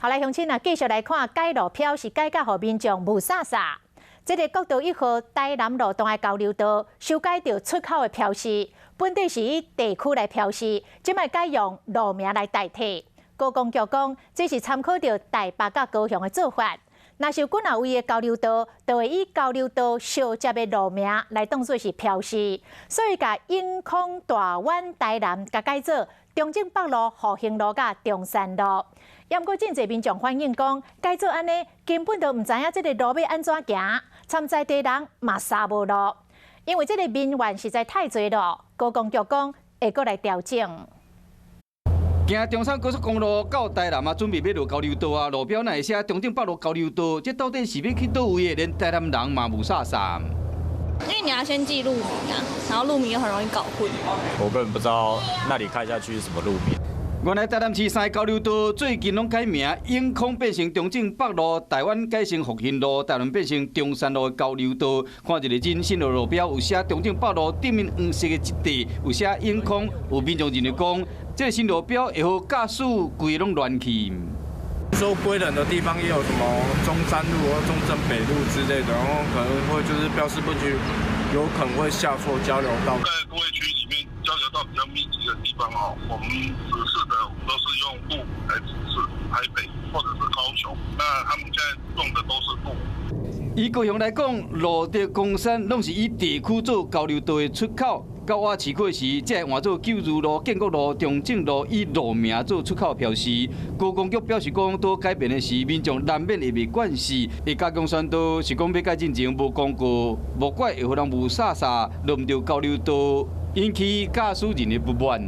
好来，乡亲啊，继续来看改路票是改甲互民众无啥啥。这个国道1号台南路东的交流道修改到出口的标示，本地是以地区来标示，即卖改用路名来代替。高公局讲，这是参考到台北甲高雄的做法。若是有几位的交流道，就会以交流道小接的路名来当作是标示，所以甲永康大湾台南甲改做中正北路、复兴路甲中山路。不过，真侪民众反映讲，改做安尼根本就唔知影这个路要安怎行，参在地人嘛杀无路，因为这个民怨实在太侪了。高公局讲会过来调整。行中山高速公路到台南啊，准备要落交流道啊，路标那会写中正北路交流道，这到底是要去倒位的？连台南人嘛无啥啥。因为你要先记路名啊，然后路名又很容易搞混。我根本不知道那里开下去是什么路名。原来台南市3个交流道最近拢改名，永康变成中正北路，台湾改成复兴路，台南变成中山路的交流道。看一个真新的路标，有写中正北路，顶面黄色的一地有写永康，有民众认为讲，这个新路标会好驾驶规拢乱去。说归人的地方也有什么中山路或中正北路之类的，然后可能会就是标示不均，有可能会下错交流道。在都会区里面交流道比较密集的地方哦，我们指示的都是用路来指示，台北或者是高雄，那他们现在用的都是路。以高雄来讲，路德公山拢是以地区做交流道的出口。到我市区时，才换做九如路、建国路、中正路以路名做出口标示。高公局表示讲，多改变的是民众难免会被惯势，会加强宣导，是讲要改进前无广告，无怪会互人无啥啥落唔到交流道，引起驾驶人的不满。